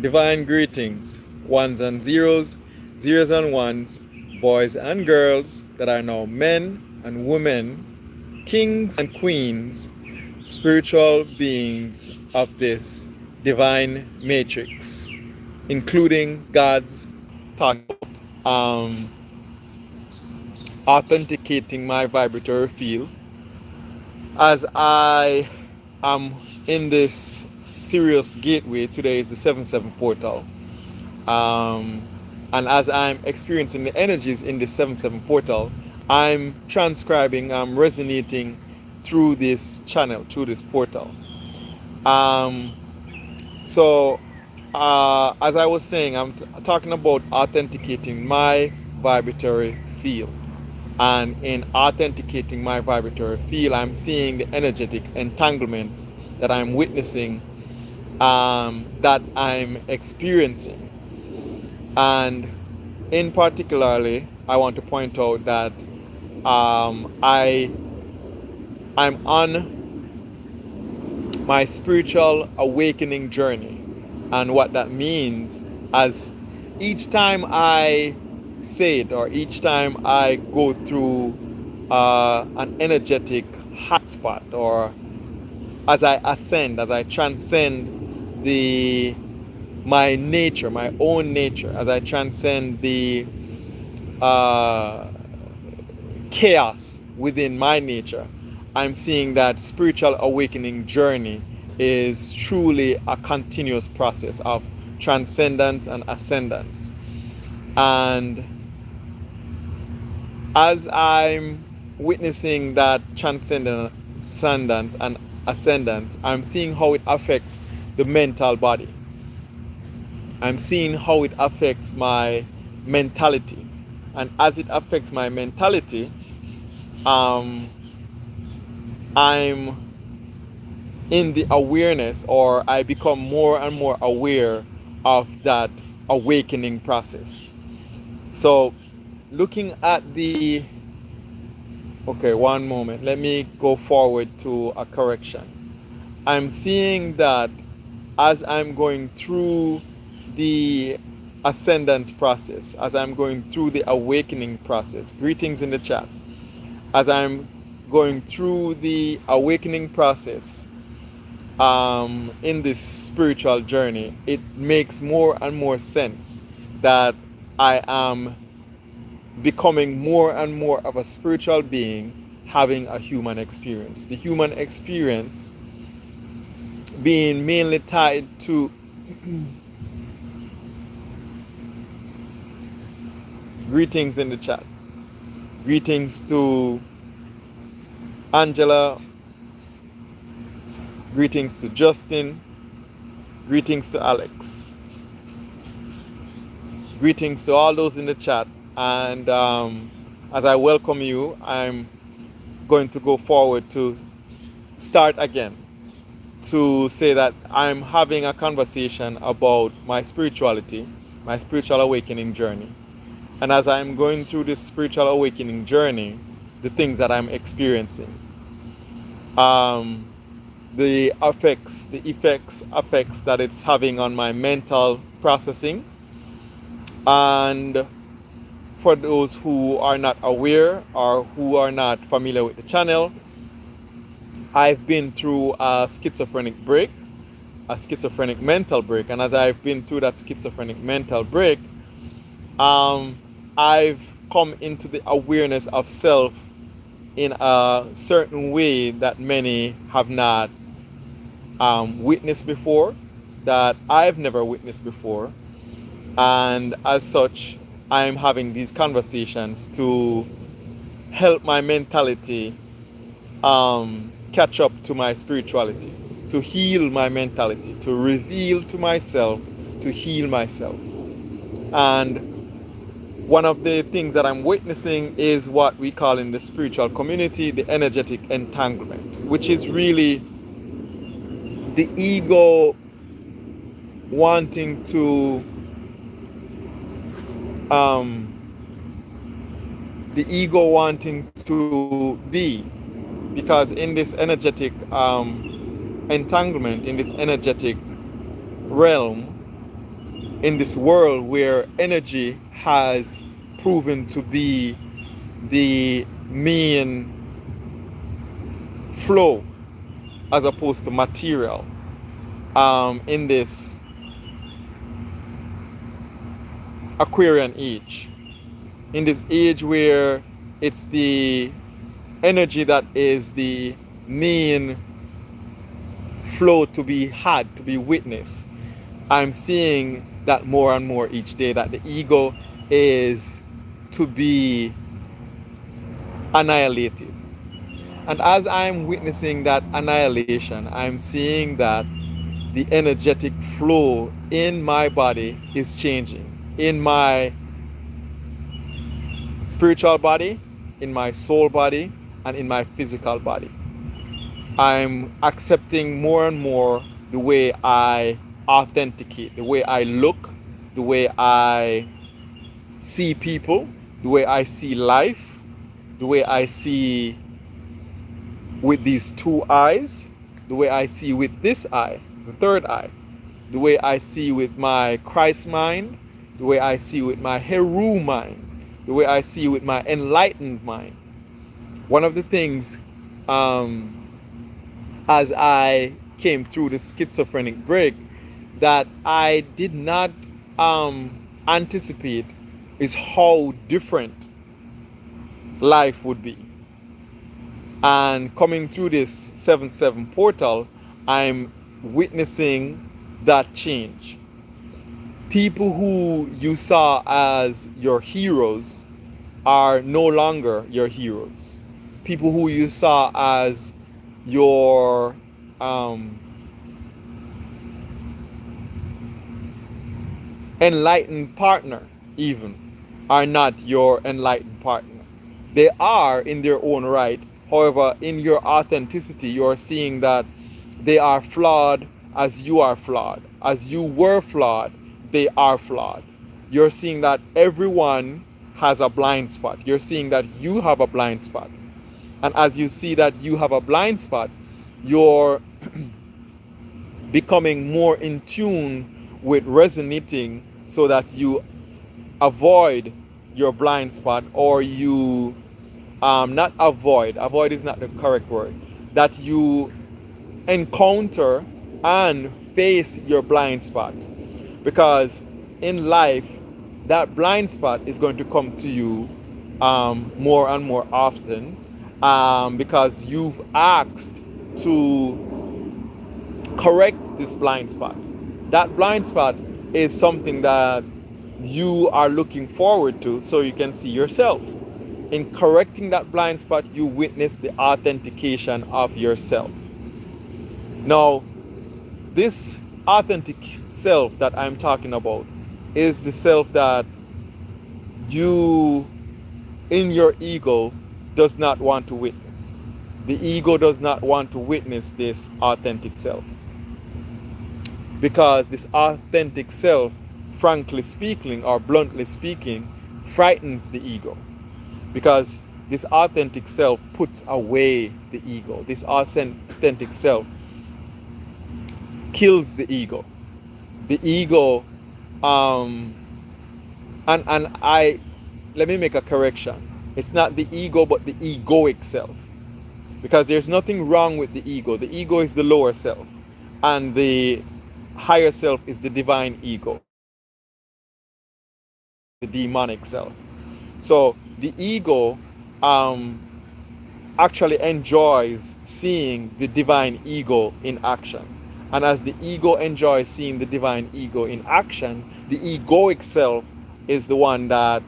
Divine greetings, ones and zeros, zeros and ones, boys and girls that are now men and women, kings and queens, spiritual beings of this divine matrix, including God's talk authenticating my vibratory field as I am in this Sirius gateway. Today is the 7-7 portal. Um, and as I'm experiencing the energies in the 7-7 portal, I'm transcribing, I'm resonating through this channel, through this portal. Um, so, as I was saying, I'm talking about authenticating my vibratory field. And in authenticating my vibratory field, I'm seeing the energetic entanglements that I'm witnessing, that I'm experiencing. And in particularly, I want to point out that I'm on my spiritual awakening journey. And what that means, as each time I say it, or each time I go through an energetic hotspot, or as I ascend, as I transcend my nature, my own nature, as I transcend the uh, chaos within my nature, I'm seeing that spiritual awakening journey is truly a continuous process of transcendence and ascendance. And as I'm witnessing that transcendence and ascendance, I'm seeing how it affects the mental body. I'm seeing how it affects my mentality. And as it affects my mentality, I'm in the awareness, or I become more and more aware of that awakening process. So, looking at okay, one moment, let me go forward to a correction. I'm seeing that as I'm going through the ascendance process, as I'm going through the awakening process, greetings in the chat, as I'm going through the awakening process in this spiritual journey, it makes more and more sense that I am becoming more and more of a spiritual being having a human experience. The human experience being mainly tied to greetings in the chat. Greetings to Angela. Greetings to Justin. Greetings to Alex. Greetings to all those in the chat. And as I welcome you, I'm going to go forward to start again to say that I'm having a conversation about my spirituality, my spiritual awakening journey. And as I'm going through this spiritual awakening journey, the things that I'm experiencing, the effects that it's having on my mental processing. And for those who are not aware or who are not familiar with the channel, I've been through a schizophrenic break, a schizophrenic mental break. And as I've been through that schizophrenic mental break, I've come into the awareness of self in a certain way that many have not witnessed before, that I've never witnessed before. And as such, I'm having these conversations to help my mentality catch up to my spirituality, to heal my mentality, to reveal to myself, to heal myself. And one of the things that I'm witnessing is what we call in the spiritual community the energetic entanglement, which is really the ego wanting to be, because in this energetic entanglement, in this energetic realm, in this world where energy has proven to be the main flow as opposed to material, in this Aquarian age, in this age where it's the energy that is the main flow to be had, to be witnessed. I'm seeing that more and more each day, that the ego is to be annihilated. And as I'm witnessing that annihilation, I'm seeing that the energetic flow in my body is changing. In my spiritual body, in my soul body, and in my physical body. I'm accepting more and more the way I authenticate, the way I look, the way I see people, the way I see life, the way I see with these two eyes, the way I see with this eye, the third eye, the way I see with my Christ mind, the way I see with my Heru mind, the way I see with my enlightened mind. One of the things, as I came through the schizophrenic break, that I did not anticipate is how different life would be. And coming through this 7/7 portal, I'm witnessing that change. People who you saw as your heroes are no longer your heroes. People who you saw as your enlightened partner even are not your enlightened partner. They are in their own right. However, in your authenticity, you're seeing that they are flawed as you are flawed. As you were flawed, they are flawed. You're seeing that everyone has a blind spot. You're seeing that you have a blind spot. And as you see that you have a blind spot, you're becoming more in tune with resonating so that you avoid your blind spot, or you not avoid is not the correct word, that you encounter and face your blind spot. Because in life, that blind spot is going to come to you more and more often, because you've asked to correct this blind spot. That blind spot is something that you are looking forward to so you can see yourself. In correcting that blind spot, you witness the authentication of yourself. Now, this authentic self that I'm talking about is the self that you, in your ego, does not want to witness. The ego does not want to witness this authentic self. Because this authentic self, frankly speaking or bluntly speaking, frightens the ego. Because this authentic self puts away the ego. This authentic self kills the ego. The ego, and let me make a correction. It's not the ego, but the egoic self. Because there's nothing wrong with the ego. The ego is the lower self, and the higher self is the divine ego, the demonic self. So the ego actually enjoys seeing the divine ego in action. And as the ego enjoys seeing the divine ego in action, the egoic self is the one that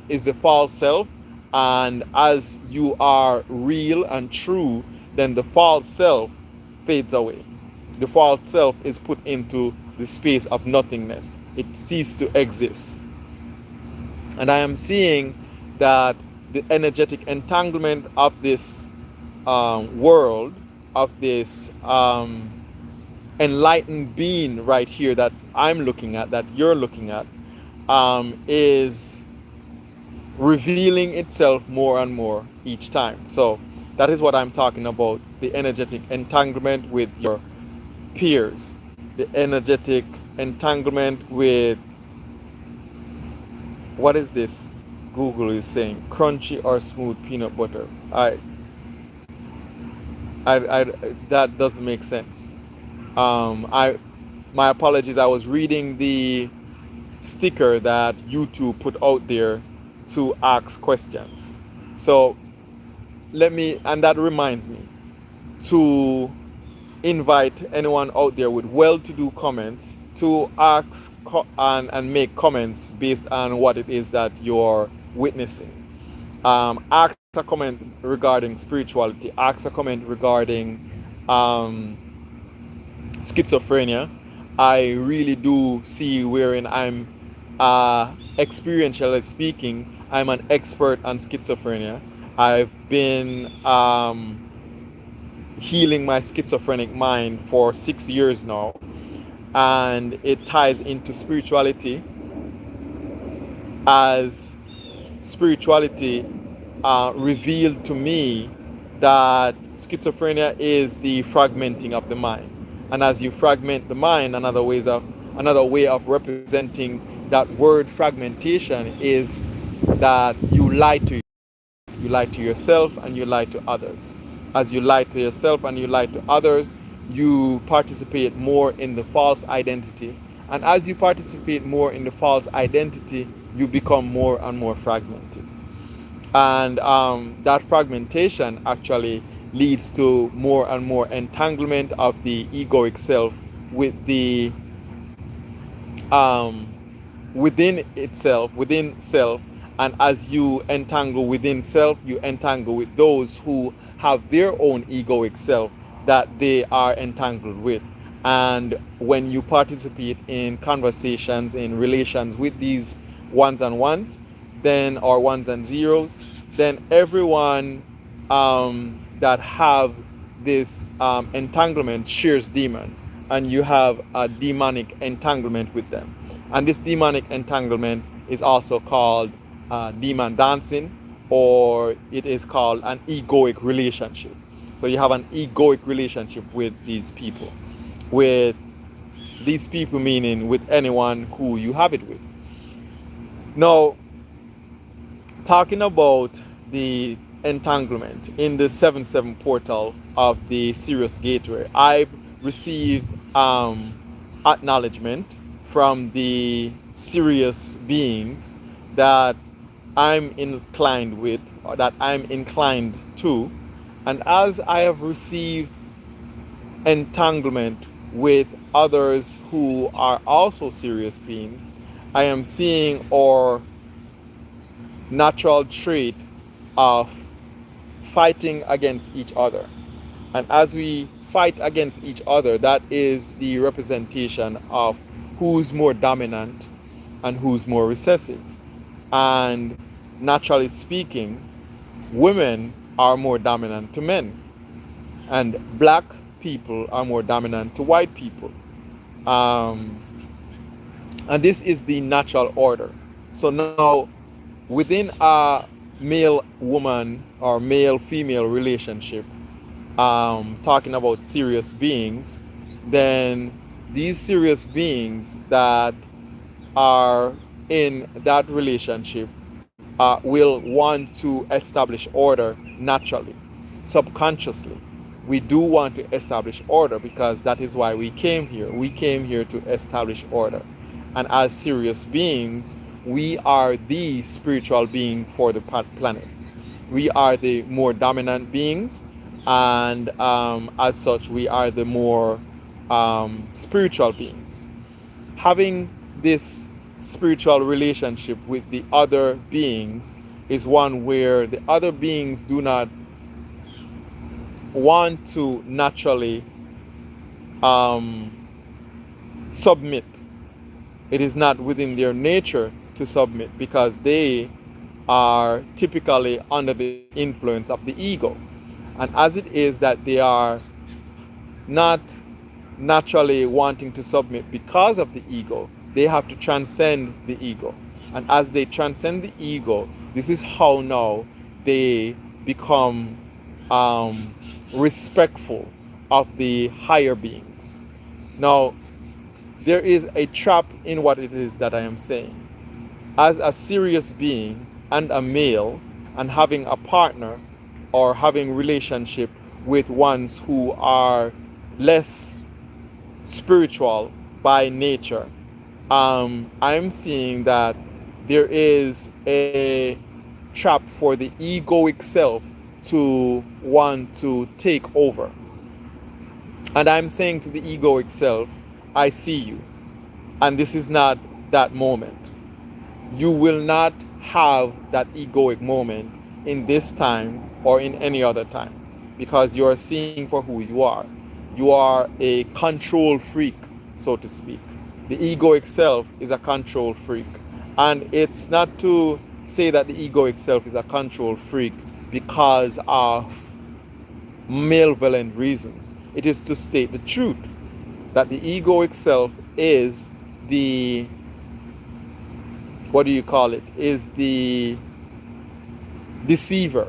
is the false self. And as you are real and true, then the false self fades away. The false self is put into the space of nothingness. It ceases to exist. And I am seeing that the energetic entanglement of this world, of this enlightened being right here that I'm looking at, that you're looking at, is revealing itself more and more each time. So that is what I'm talking about, the energetic entanglement with your peers, the energetic entanglement with, what is this? Google is saying crunchy or smooth peanut butter. I that doesn't make sense. I My apologies. I was reading the sticker that YouTube put out there to ask questions. So and that reminds me to invite anyone out there with well-to-do comments to and make comments based on what it is that you're witnessing. Ask a comment regarding spirituality. Ask a comment regarding um, schizophrenia. I really do see wherein I'm experientially speaking, I'm an expert on schizophrenia. I've been healing my schizophrenic mind for 6 years now, and it ties into spirituality, as spirituality revealed to me that schizophrenia is the fragmenting of the mind. And as you fragment the mind, another way of representing that word fragmentation is that you lie to yourself and you lie to others. As you lie to yourself and you lie to others, you participate more in the false identity. And as you participate more in the false identity, you become more and more fragmented. And that fragmentation actually leads to more and more entanglement of the egoic self with the um, within self. And as you entangle within self, you entangle with those who have their own egoic self that they are entangled with. And when you participate in conversations, in relations with these ones and ones, then, or ones and zeros, then everyone that have this entanglement shares demon, and you have a demonic entanglement with them. And this demonic entanglement is also called demon dancing, or it is called an egoic relationship. So you have an egoic relationship with these people. With these people meaning with anyone who you have it with. Now, talking about the entanglement in the 7-7 portal of the Sirius Gateway, I've received acknowledgement from the Sirius beings that I'm inclined with, or that I'm inclined to. And as I have received entanglement with others who are also Sirius beings, I am seeing our natural trait of fighting against each other. And as we fight against each other, that is the representation of who's more dominant and who's more recessive. And naturally speaking, women are more dominant to men, and black people are more dominant to white people. And this is the natural order. So now, within a male woman or male female relationship, talking about serious beings, then these serious beings that are in that relationship will want to establish order naturally, subconsciously. We do want to establish order because that is why we came here. We came here to establish order. And as serious beings, we are the spiritual being for the planet. We are the more dominant beings, and as such, we are the more spiritual beings. Having this spiritual relationship with the other beings is one where the other beings do not want to naturally submit. It is not within their nature to submit because they are typically under the influence of the ego. And as it is that they are not naturally wanting to submit because of the ego, they have to transcend the ego. And as they transcend the ego, this is how now they become respectful of the higher beings. Now, there is a trap in what it is that I am saying. As a serious being and a male, and having a partner or having relationship with ones who are less spiritual by nature, I'm seeing that there is a trap for the egoic self to want to take over. And I'm saying to the egoic self, I see you. And this is not that moment. You will not have that egoic moment in this time or in any other time, because you are seeing for who you are. You are a control freak, so to speak. The egoic self is a control freak. And it's not to say that the egoic self is a control freak because of malevolent reasons. It is to state the truth that the egoic self is the, what do you call it, is the deceiver.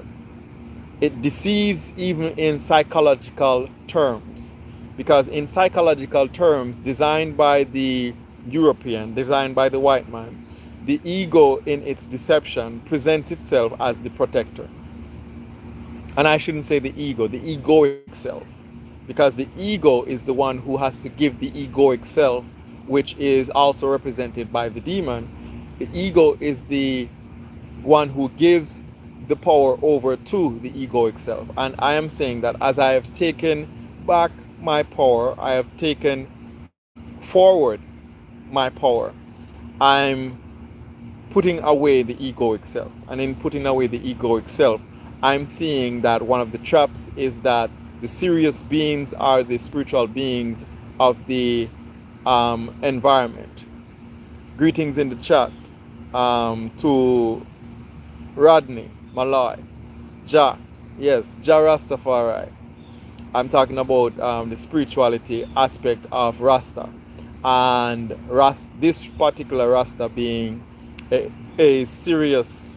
It deceives even in psychological terms, because in psychological terms designed by the European, designed by the white man, the ego in its deception presents itself as the protector. And I shouldn't say the ego, the egoic self, because the ego is the one who has to give the egoic self, which is also represented by the demon. The ego is the one who gives the power over to the egoic self. And I am saying that as I have taken back my power, I have taken forward my power, I'm putting away the egoic self. And in putting away the egoic self, I'm seeing that one of the traps is that the serious beings are the spiritual beings of the environment. Greetings in the chat to Rodney, Malloy, Ja, yes, Ja Rastafari. I'm talking about the spirituality aspect of Rasta, and this particular Rasta being a serious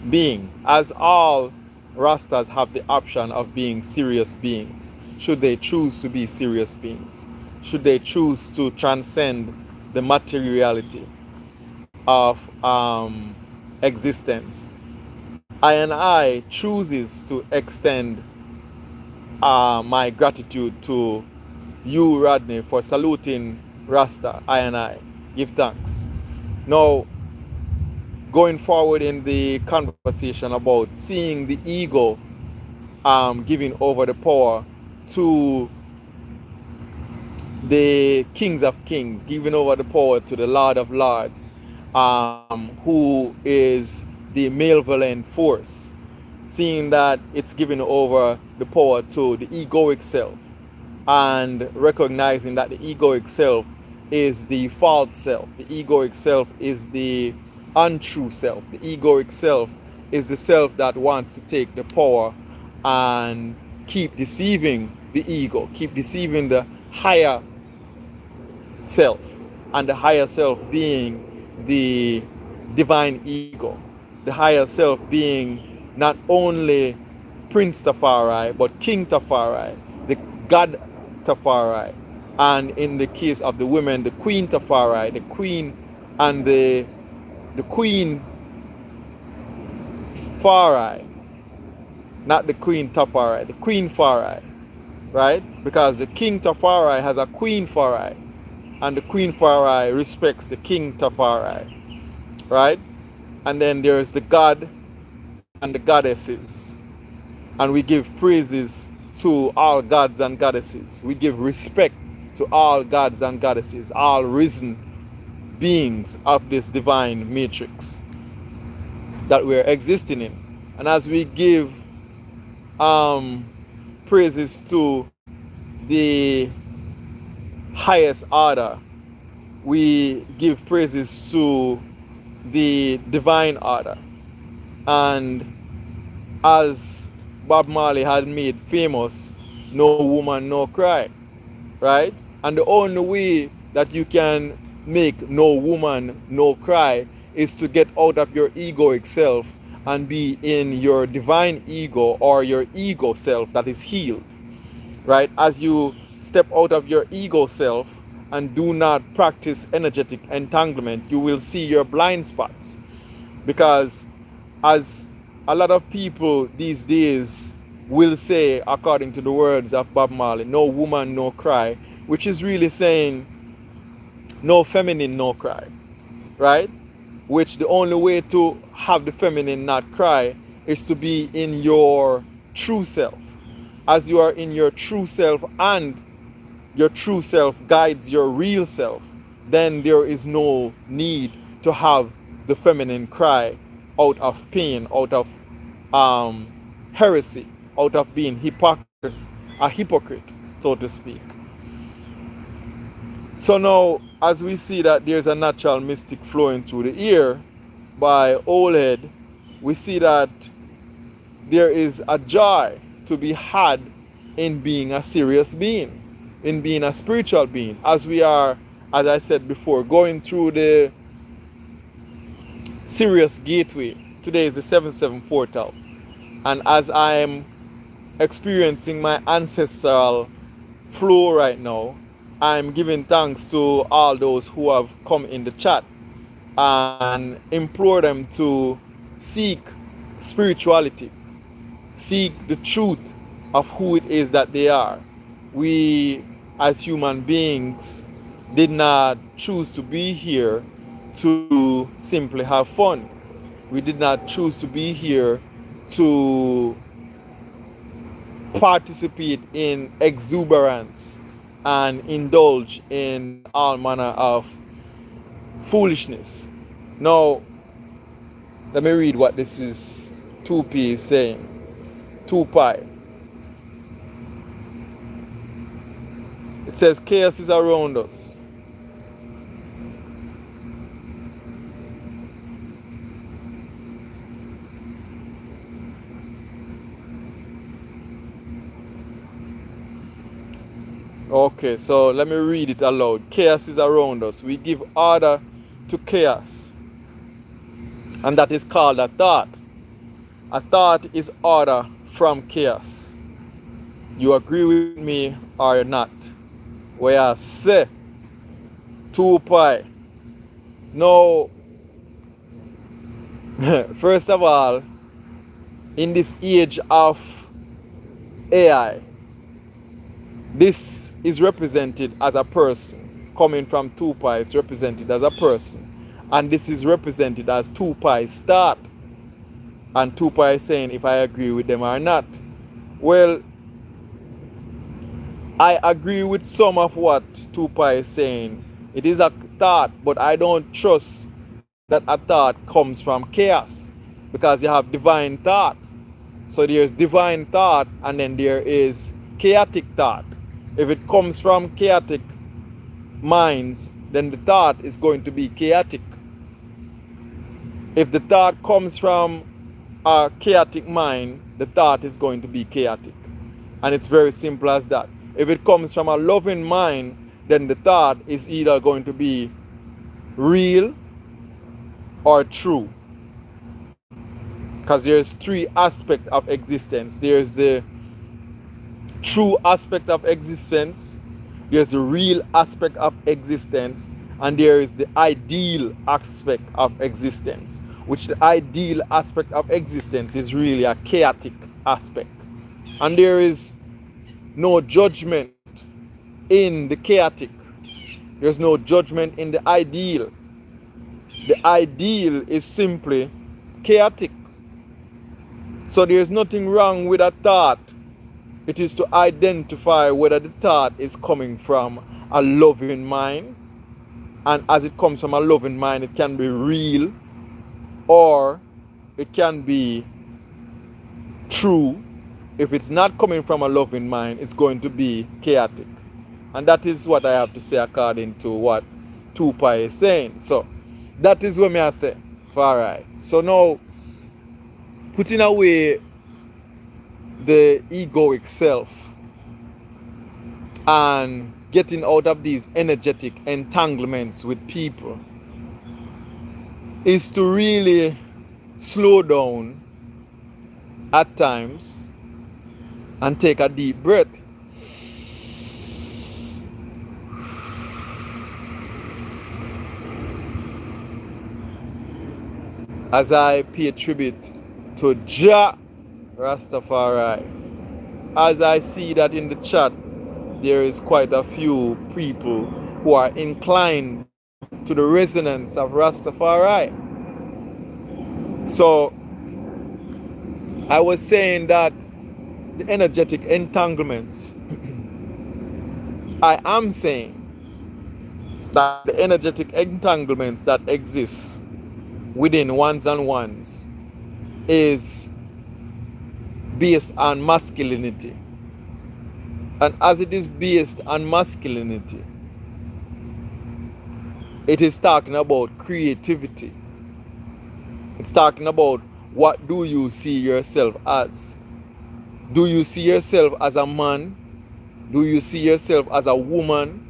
beings, as all Rastas have the option of being serious beings, should they choose to be serious beings, should they choose to transcend the materiality of existence. I chooses to extend my gratitude to you, Rodney, for saluting Rasta. I give thanks. Now, going forward in the conversation about seeing the ego giving over the power to the kings of kings, giving over the power to the Lord of Lords, who is the malevolent force, seeing that it's giving over the power to the egoic self, and recognizing that the egoic self is the false self, the egoic self is the untrue self, the egoic self is the self that wants to take the power and keep deceiving the ego, keep deceiving the higher self, and the higher self being the divine ego, the higher self being not only Prince Tafari but King Tafari, the God Tafari, and in the case of the women, the Queen Tafari, the Queen, and the Queen Farai, not the Queen Tafari, the Queen Farai, right? Because the King Tafari has a Queen Farai, and the Queen Farai respects the King Tafari, right? And then there's the God and the goddesses, and we give praises to all gods and goddesses. We give respect to all gods and goddesses, all risen beings of this divine matrix that we're existing in. And as we give praises to the highest order, we give praises to the divine order. And as Bob Marley had made famous, no woman, no cry, right? And the only way that you can make no woman, no cry is to get out of your egoic self and be in your divine ego, or your ego self that is healed, right? As you step out of your ego self and do not practice energetic entanglement, you will see your blind spots. Because as a lot of people these days will say, according to the words of Bob Marley, no woman, no cry, which is really saying no feminine, no cry, right? Which the only way to have the feminine not cry is to be in your true self. As you are in your true self and your true self guides your real self, then there is no need to have the feminine cry out of pain, out of heresy, out of being a hypocrite, so to speak. So now, as we see that there's a natural mystic flowing through the ear by Old Head, we see that there is a joy to be had in being a serious being, in being a spiritual being, as we are, as I said before, going through the Sirius gateway. Today is the 7-7 portal, and as I am experiencing my ancestral flow right now, I'm giving thanks to all those who have come in the chat and implore them to seek spirituality, seek the truth of who it is that they are. We, as human beings, did not choose to be here to simply have fun. We did not choose to be here to participate in exuberance and indulge in all manner of foolishness. Now, let me read what this is 2P is saying. 2Pi. It says chaos is around us. Okay, so let me read it aloud. Chaos is around us. We give order to chaos. And that is called a thought. A thought is order from chaos. You agree with me or not? Where I say 2Pi. Now, first of all, in this age of AI, this is represented as a person. Coming from 2Pi, it's represented as a person. And this is represented as 2Pi's thought. And 2Pi is saying if I agree with them or not. Well, I agree with some of what 2Pi is saying. It is a thought, but I don't trust that a thought comes from chaos. Because you have divine thought. So there's divine thought and then there is chaotic thought. If it comes from chaotic minds, then the thought is going to be chaotic. If the thought comes from a chaotic mind, the thought is going to be chaotic. And it's very simple as that. If it comes from a loving mind, then the thought is either going to be real or true. Because there's three aspects of existence. There's the true aspect of existence, there's the real aspect of existence, and there is the ideal aspect of existence, which the ideal aspect of existence is really a chaotic aspect. And there is no judgment in the chaotic. There's no judgment in the ideal. The ideal is simply chaotic. So there's nothing wrong with a thought. It is to identify whether the thought is coming from a loving mind. And as it comes from a loving mind, it can be real or it can be true. If it's not coming from a loving mind, it's going to be chaotic. And that is what I have to say according to what 2Pi is saying. So that is what I say. Alright. So now, putting away the egoic self and getting out of these energetic entanglements with people is to really slow down at times and take a deep breath as I pay tribute to Jah Rastafari. As I see that in the chat, there is quite a few people who are inclined to the resonance of Rastafari. So I was saying that the energetic entanglements, I am saying that the energetic entanglements that exist within ones and ones is based on masculinity. And as it is based on masculinity, it is talking about creativity. It's talking about what do you see yourself as? Do you see yourself as a man? Do you see yourself as a woman?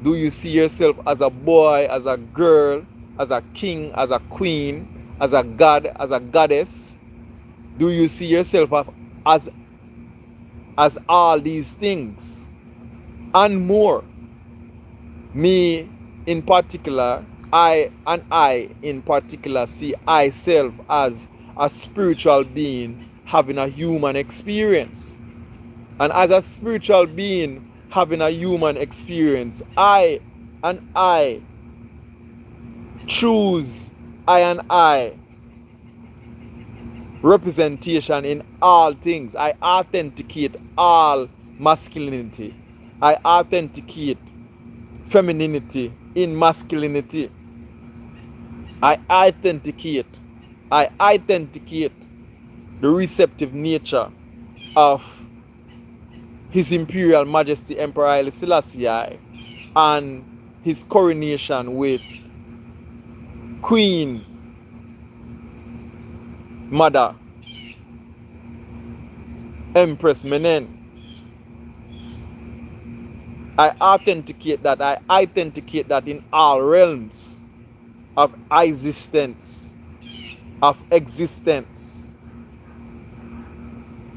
Do you see yourself as a boy, as a girl, as a king, as a queen, as a god, as a goddess? Do you see yourself as all these things and more? Me in particular, I in particular see myself as a spiritual being having a human experience. And as a spiritual being having a human experience, I choose I representation in all things. I authenticate all masculinity. I authenticate femininity in masculinity. I authenticate the receptive nature of His Imperial Majesty Emperor Haile Selassie and his coronation with Queen Mother Empress Menen. I authenticate that in all realms of existence,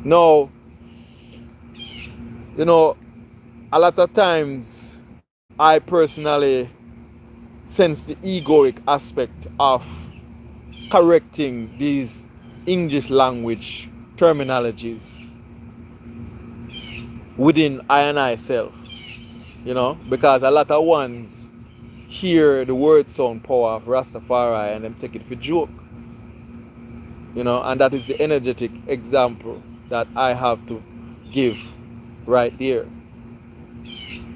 Now, a lot of times I personally sense the egoic aspect of correcting these English language terminologies within I and I self, because a lot of ones hear the word sound power of Rastafari and them take it for joke, and that is the energetic example that I have to give right there.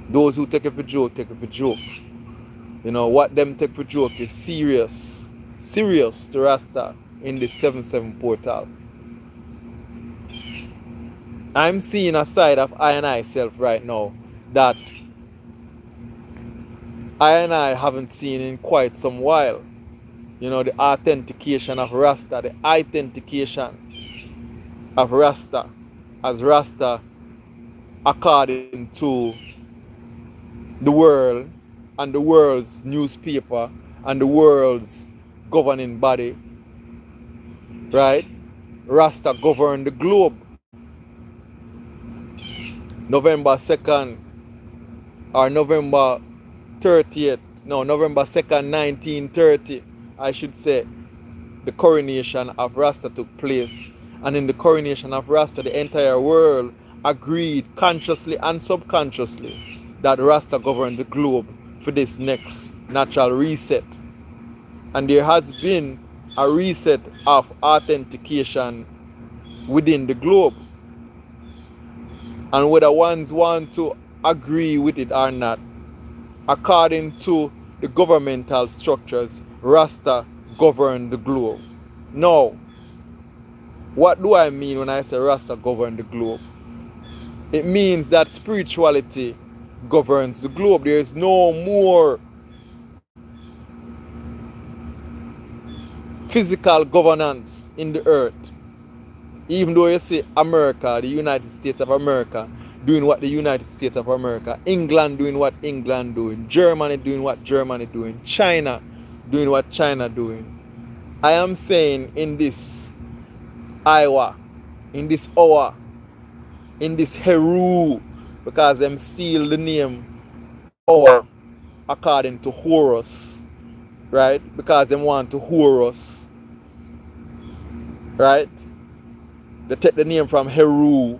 Those who take it for joke, take it for joke. What them take for joke is serious to Rasta in the 7-7 portal. I'm seeing a side of I and I self right now that I and I haven't seen in quite some while. The authentication of Rasta, the authentication of Rasta as Rasta according to the world and the world's newspaper and the world's governing body, right? Rasta govern the globe. November 2nd or November 30th, no, November 2nd, 1930, I should say, the coronation of Rasta took place. And in the coronation of Rasta, the entire world agreed consciously and subconsciously that Rasta governed the globe for this next natural reset. And there has been a reset of authentication within the globe. And whether ones want to agree with it or not, according to the governmental structures, Rasta govern the globe. Now, what do I mean when I say Rasta govern the globe? It means that spirituality governs the globe. There is no more physical governance in the earth. Even though you see America, the United States of America, doing what the United States of America, England doing what England doing, Germany doing what Germany doing, China doing what China doing. I am saying in this hour, in this hour, in this Heru, because them steal the name hour according to Horus, right? Because them want to Horus right? They take the name from Heru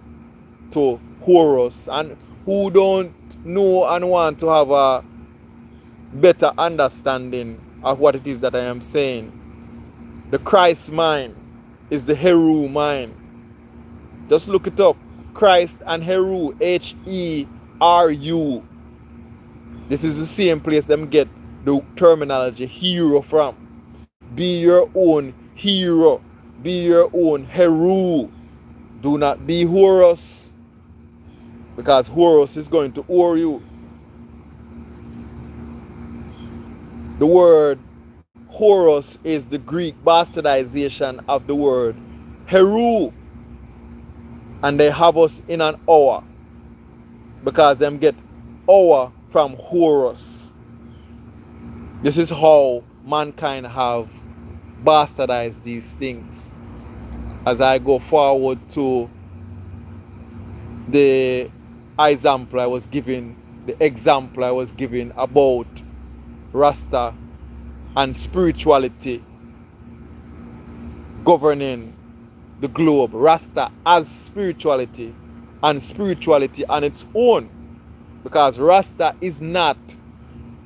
to Horus, and who don't know and want to have a better understanding of what it is that I am saying. The Christ mind is the Heru mind. Just look it up. Christ and Heru, Heru. This is the same place them get the terminology hero from. Be your own hero. Be your own Heru. Do not be Horus, because Horus is going to whore you. The word Horus is the Greek bastardization of the word Heru. And they have us in an hour, because them get hour from Horus. This is how mankind have bastardized these things. As I go forward to the example I was giving about Rasta and spirituality governing the globe. Rasta as spirituality, and spirituality on its own, because Rasta is not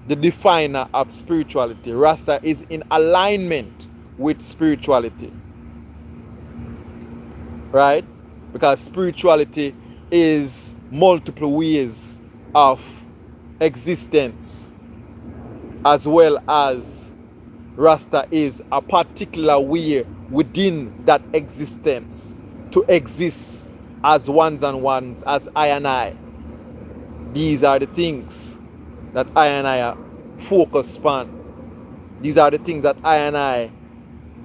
the definer of spirituality. Rasta is in alignment with spirituality, right? Because spirituality is multiple ways of existence, as well as Rasta is a particular way within that existence to exist as ones and ones, as I and I. These are the things that I and I are focused on. These are the things that I and I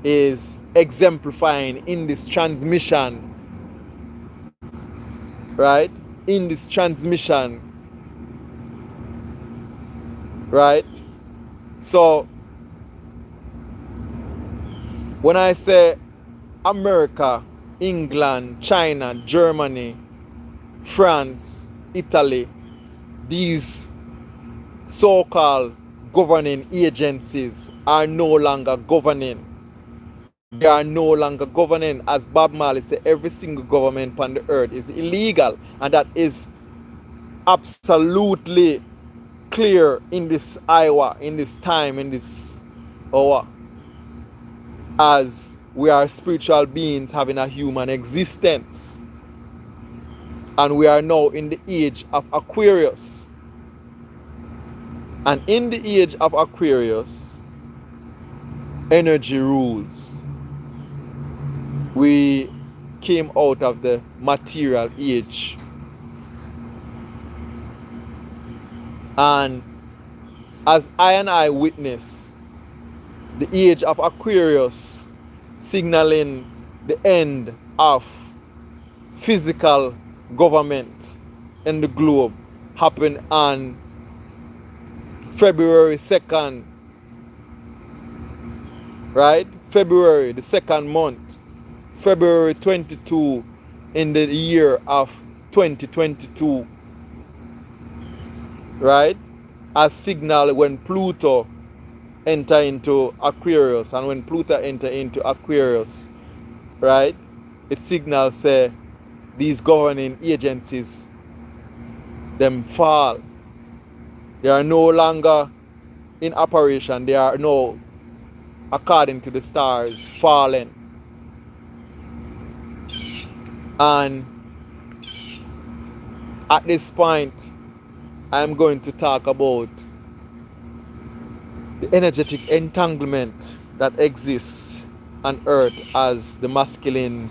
is exemplifying in this transmission, right? In this transmission, right? So when I say America, England, China, Germany, France, Italy, these so-called governing agencies are no longer governing. They are no longer governing. As Bob Marley said, every single government on the earth is illegal, and that is absolutely clear in this hour, in this time, in this hour, as we are spiritual beings having a human existence, and we are now in the age of Aquarius. And in the age of Aquarius, energy rules. We came out of the material age, and as I and I witness the age of Aquarius signaling the end of physical government in the globe, happened on February 2nd, right? February, the second month, February 22 in the year of 2022, right? As signal when Pluto enter into Aquarius, and when Pluto enter into Aquarius, right, it signals say these governing agencies them fall. They are no longer in operation. They are now, according to the stars, fallen. And at this point, I'm going to talk about the energetic entanglement that exists on earth as the masculine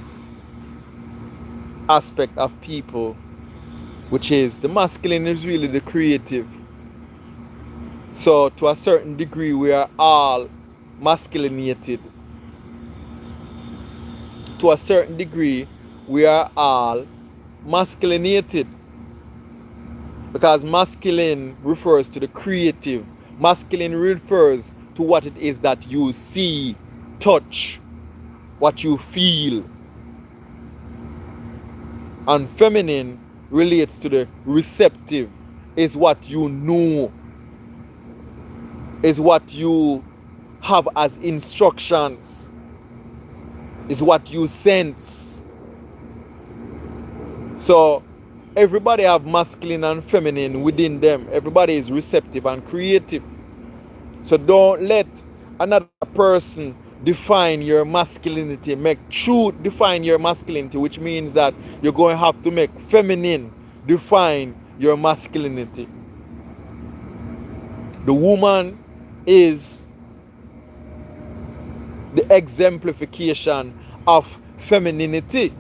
aspect of people, which is the masculine is really the creative. So to a certain degree, we are all masculinated. To a certain degree, we are all masculinated, because masculine refers to the creative. Masculine refers to what it is that you see, touch, what you feel. And feminine relates to the receptive, is what you know, is what you have as instructions. It's what you sense. So everybody have masculine and feminine within them. Everybody is receptive and creative. So don't let another person define your masculinity. Make truth define your masculinity, which means that you're going to have to make feminine define your masculinity. The woman is the exemplification of femininity.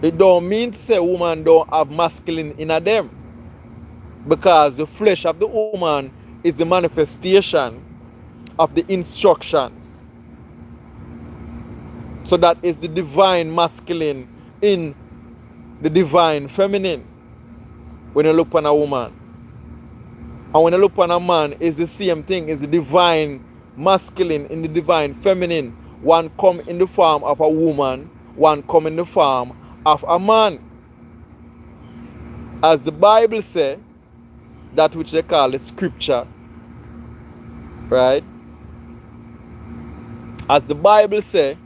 It don't mean to say woman don't have masculine in them, because the flesh of the woman is the manifestation of the instructions. So that is the divine masculine in the divine feminine when you look on a woman. And when you look on a man, it's the same thing. It's the divine masculine in the divine feminine. One come in the form of a woman, one come in the form of a man. As the Bible says, that which they call the scripture, right? As the Bible says,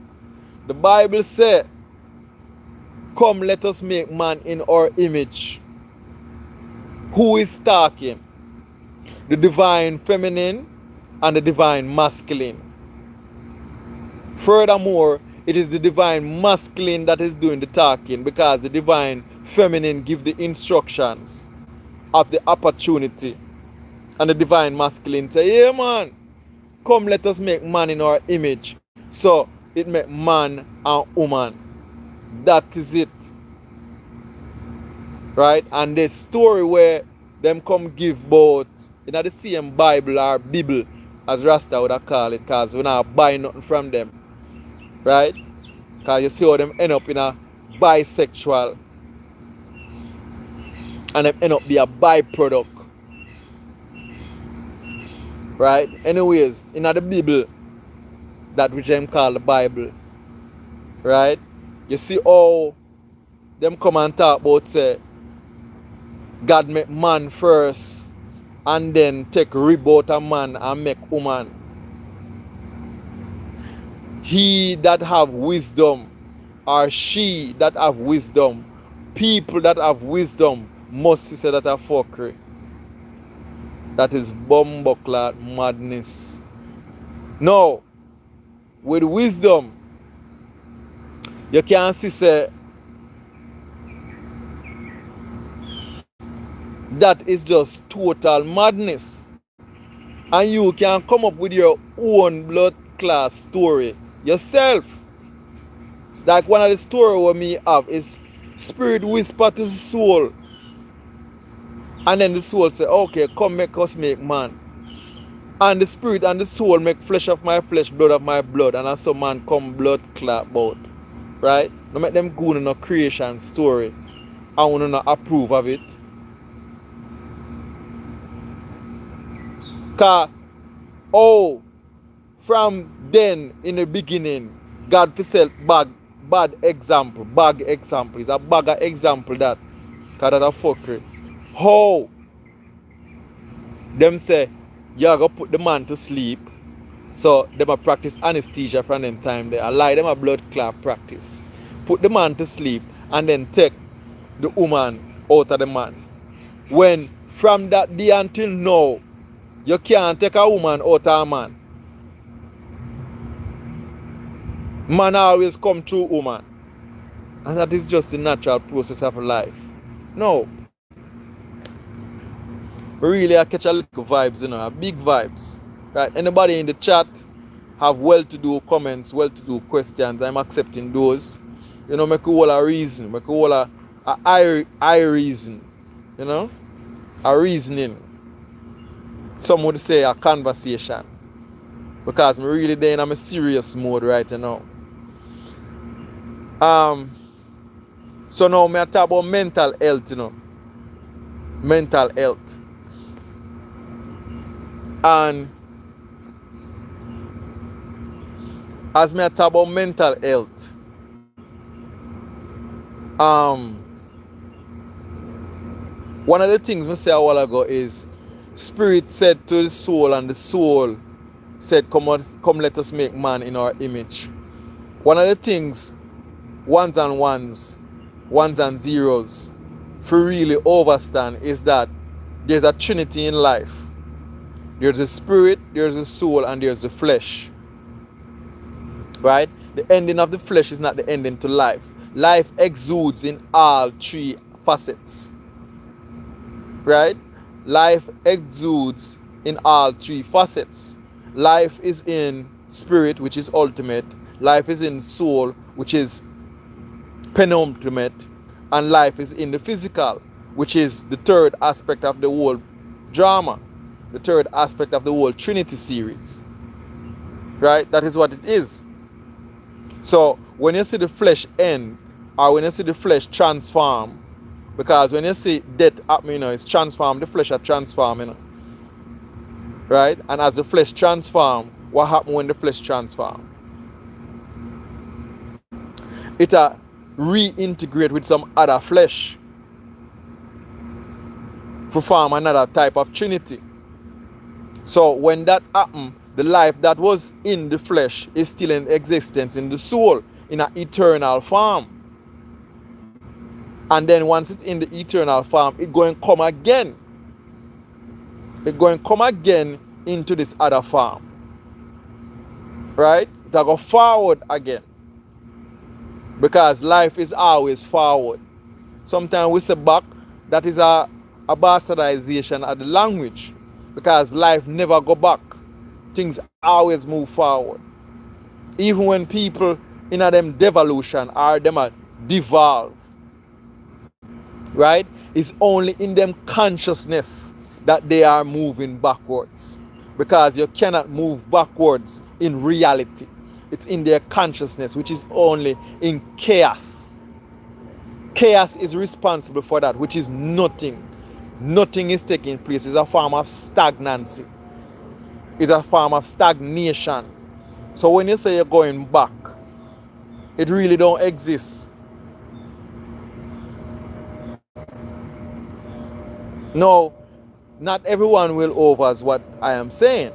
come let us make man in our image. Who is talking? The divine feminine and the divine masculine. Furthermore, it is the divine masculine that is doing the talking, because the divine feminine give the instructions of the opportunity. And the divine masculine say, yeah man, come let us make man in our image. So it make man and woman. That is it. Right? And the story where them come give both in the same Bible or Bible, as Rasta would have call it, because we not buy nothing from them. Right? Because you see how them end up in a bisexual, and them end up be a byproduct. Right? Anyways, in the Bible, that which them call the Bible, right? You see how them come and talk about, say, God make man first and then take rib out a man and make woman. He that have wisdom, or she that have wisdom, people that have wisdom must say that a fuckery. That is bumbleclad madness. No, with wisdom, you can see say that is just total madness. And you can come up with your own blood class story yourself. Like one of the stories what me have is spirit whisper to the soul. And then the soul say, okay, come make us make man. And the spirit and the soul make flesh of my flesh, blood of my blood. And as some man come blood clot about. Right? No make them go in a creation story. I want to not approve of it. Because, from then in the beginning, God for self bad example. Bad example. It's a bad example that. Because that's a fuckery. How? Them say, you're going to put the man to sleep. So, them a practice anesthesia from them time there. I lie them a blood clot practice. Put the man to sleep and then take the woman out of the man. When from that day until now, you can't take a woman out of a man. Man always come through woman. And that is just the natural process of life. No. Really, I catch a little vibes, big vibes. Right? Anybody in the chat have well-to-do comments, well-to-do questions, I'm accepting those. Make a whole a reason. Make a whole I reason. A reasoning. Some would say a conversation. Because I'm really there in a serious mode right now. So now I talk about mental health, Mental health. And as I talk about mental health, one of the things I said a while ago is Spirit said to the soul, and the soul said, come let us make man in our image. One of the things ones and zeros, for really overstand is that there's a trinity in life. There's a spirit, there's a soul, and there's the flesh. Right? The ending of the flesh is not the ending to life. Life exudes in all three facets. Right? Life exudes in all three facets. Life is in spirit, which is ultimate. Life is in soul, which is penultimate. And life is in the physical, which is the third aspect of the whole drama, the third aspect of the whole Trinity series. Right? That is what it is. So when you see the flesh end, or when you see the flesh transform, because when you see death happening, it's transform, the flesh are transforming. Right? And as the flesh transform, what happens when the flesh transform? It reintegrate with some other flesh to form another type of trinity. So when that happens, the life that was in the flesh is still in existence in the soul, in an eternal form. And then once it's in the eternal form, it's going to come again. It's going to come again into this other form. Right? It'll go forward again. Because life is always forward. Sometimes we say back, that is a bastardization of the language. Because life never go back. Things always move forward. Even when people in a them devolution or them a devolve. Right? It's only in them consciousness that they are moving backwards. Because you cannot move backwards in reality. It's in their consciousness, which is only in chaos. Chaos is responsible for that, which is nothing. Nothing is taking place. It's a form of stagnancy. It's a form of stagnation. So when you say you're going back, it really don't exist. No, not everyone will over what I am saying.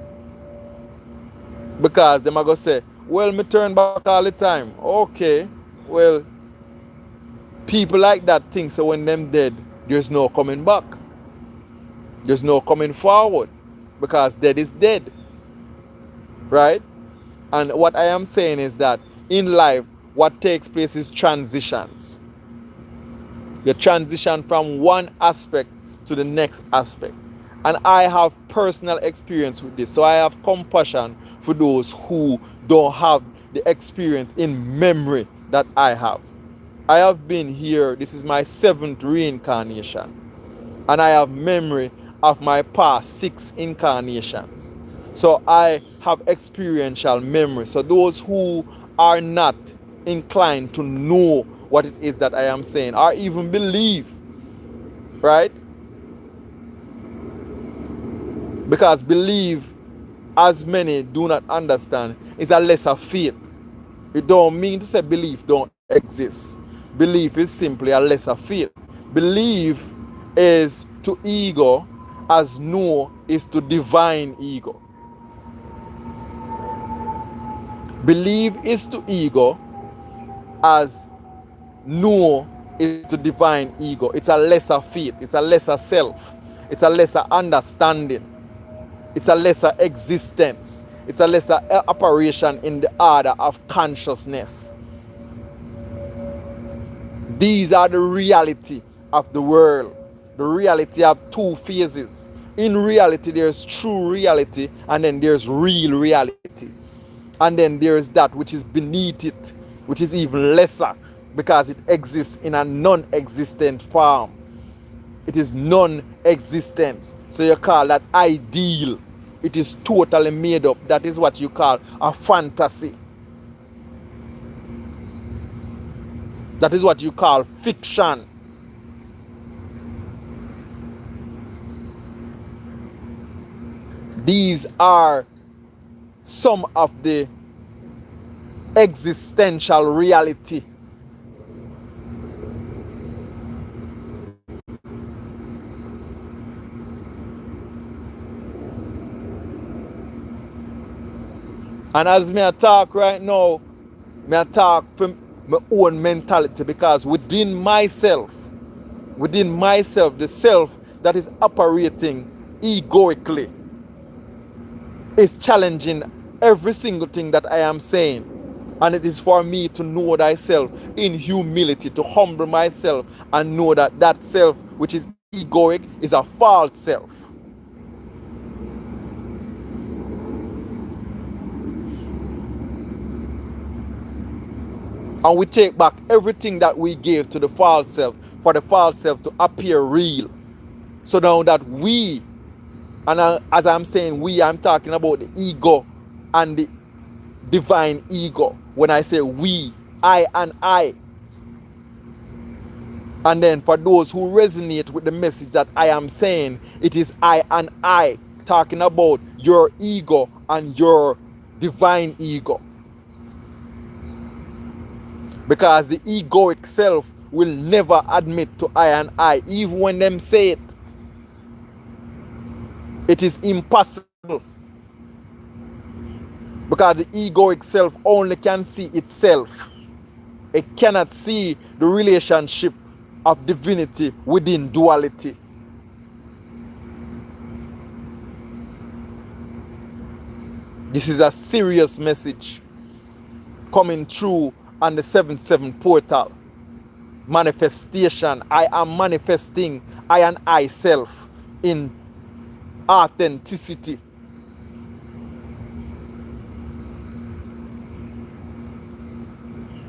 Because them are going to say, well, me turn back all the time. Okay, well, people like that think so when them dead, there's no coming back. There's no coming forward. Because dead is dead. Right? And what I am saying is that in life, what takes place is transitions. You transition from one aspect to the next aspect. And I have personal experience with this. So I have compassion for those who don't have the experience in memory that I have. I have been here. This is my 7th reincarnation. And I have memory of my past 6 incarnations. So I have experiential memory. So those who are not inclined to know what it is that I am saying, or even believe, right? Because believe, as many do not understand, is a lesser faith. It don't mean to say belief don't exist. Belief is simply a lesser faith. Belief is to ego as know is to divine ego. Believe is to ego as know is to divine ego. It's a lesser faith. It's a lesser self. It's a lesser understanding. It's a lesser existence. It's a lesser operation in the order of consciousness. These are the reality of the world. The reality of 2 phases. In reality, there's true reality, and then there's real reality. And then there's that which is beneath it, which is even lesser, because it exists in a non-existent form. It is non-existence. So you call that ideal. It is totally made up. That is what you call a fantasy. That is what you call fiction. These are some of the existential reality. And as me I talk right now, me I talk from my own mentality, because within myself, the self that is operating egoically is challenging every single thing that I am saying. And it is for me to know thyself in humility, to humble myself and know that that self which is egoic is a false self. And we take back everything that we gave to the false self for the false self to appear real. So now that we, and as I'm saying we, I'm talking about the ego and the divine ego. When I say we, I and I. And then for those who resonate with the message that I am saying, it is I and I, talking about your ego and your divine ego. Because the egoic self will never admit to I and I, even when them say it. It is impossible. Because the egoic self only can see itself. It cannot see the relationship of divinity within duality. This is a serious message coming through on the 7-7 portal. Manifestation. I am manifesting I and I self in authenticity.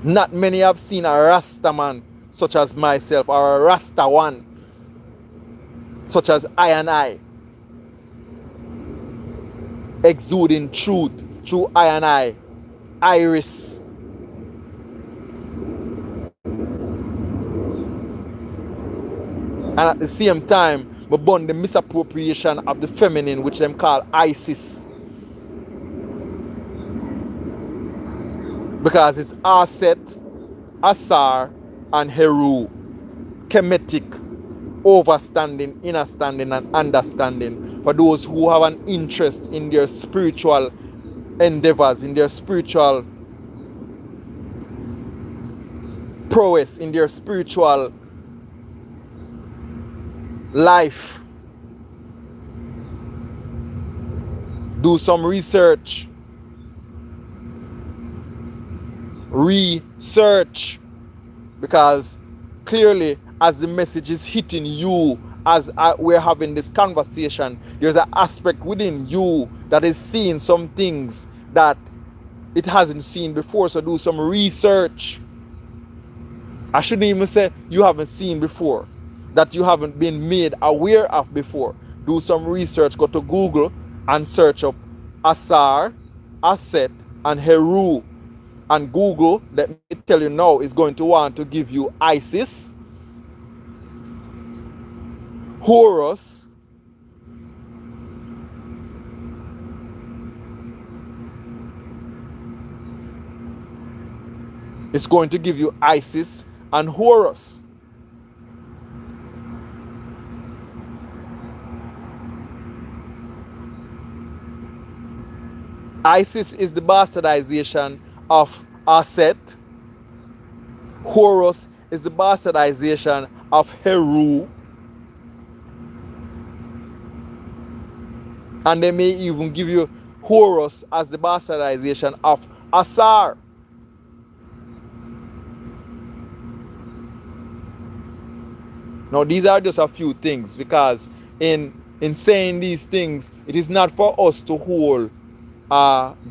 Not many have seen a Rasta man such as myself, or a Rasta one such as I and I, exuding truth through I and I, iris. And at the same time, we burn the misappropriation of the feminine, which them call Isis. Because it's Aset, Asar, and Heru. Kemetic, overstanding, understanding, and understanding. For those who have an interest in their spiritual endeavors, in their spiritual prowess, in their spiritual life. Do some research. Because clearly, as the message is hitting you, as we're having this conversation, there's an aspect within you that is seeing some things that it hasn't seen before. So do some research. I shouldn't even say you haven't seen before, that you haven't been made aware of before. Do some research. Go to Google and search up Asar, Aset, and Heru. And Google, let me tell you now, is going to want to give you Isis, Horus, it's going to give you Isis and Horus. Isis is the bastardization of Aset. Horus is the bastardization of Heru. And they may even give you Horus as the bastardization of Asar. Now these are just a few things, because in saying these things, it is not for us to hold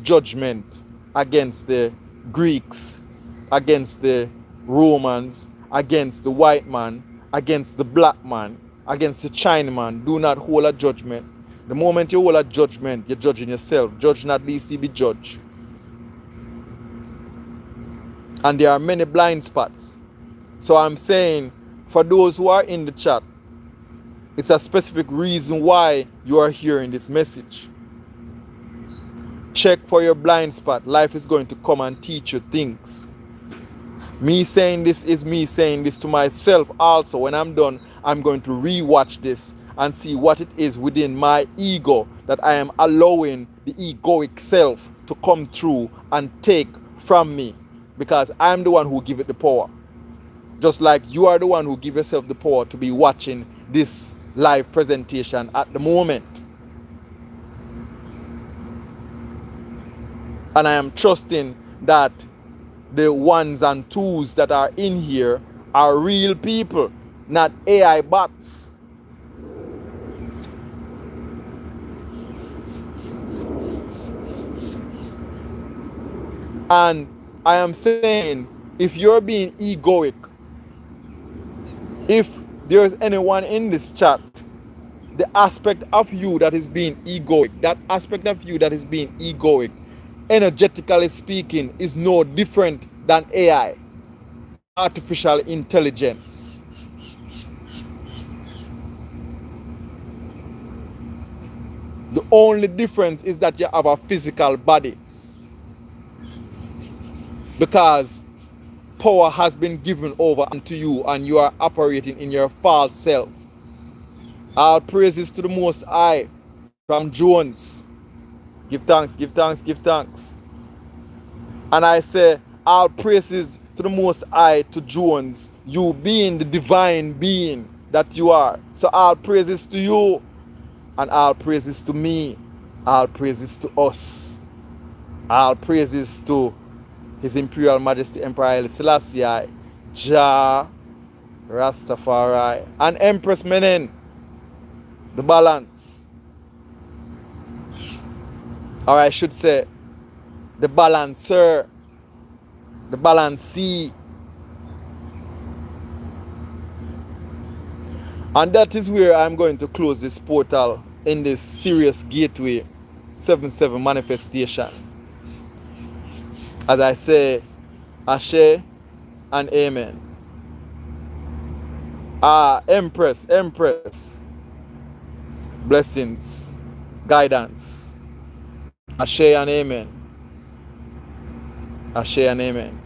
judgment against the Greeks, against the Romans, against the white man, against the black man, against the Chinaman. Do not hold a judgment. The moment you hold a judgment, you're judging yourself. Judge not lest ye be judged. And there are many blind spots. So I'm saying, for those who are in the chat, it's a specific reason why you are hearing this message. Check for your blind spot. Life is going to come and teach you things. Me saying this is me saying this to myself also. When I'm done, I'm going to rewatch this and see what it is within my ego that I am allowing the egoic self to come through and take from me. because I'm the one who give it the power. Just like you are the one who give yourself the power to be watching this live presentation at the moment. And I am trusting that the ones and twos that are in here are real people, not AI bots. And I am saying, if you're being egoic, if there's anyone in this chat, the aspect of you that is being egoic, that aspect of you that is being egoic, energetically speaking, is no different than AI, artificial intelligence. The only difference is that you have a physical body, because power has been given over unto you and you are operating in your false self. All praises to the Most High from Jones. Give thanks, give thanks, give thanks. And I say, all praises to the Most High to Jones, you being the divine being that you are. So all praises to you, and all praises to me, all praises to us, all praises to His Imperial Majesty Emperor Haile Selassie, Jah, Rastafari, and Empress Menen, the balance. Or I should say, the balancer, the balancee. And that is where I'm going to close this portal in this Serious Gateway 7-7 manifestation. As I say, Ashe and Amen. Empress, blessings, guidance. Ashe and Amen. Ashe and Amen.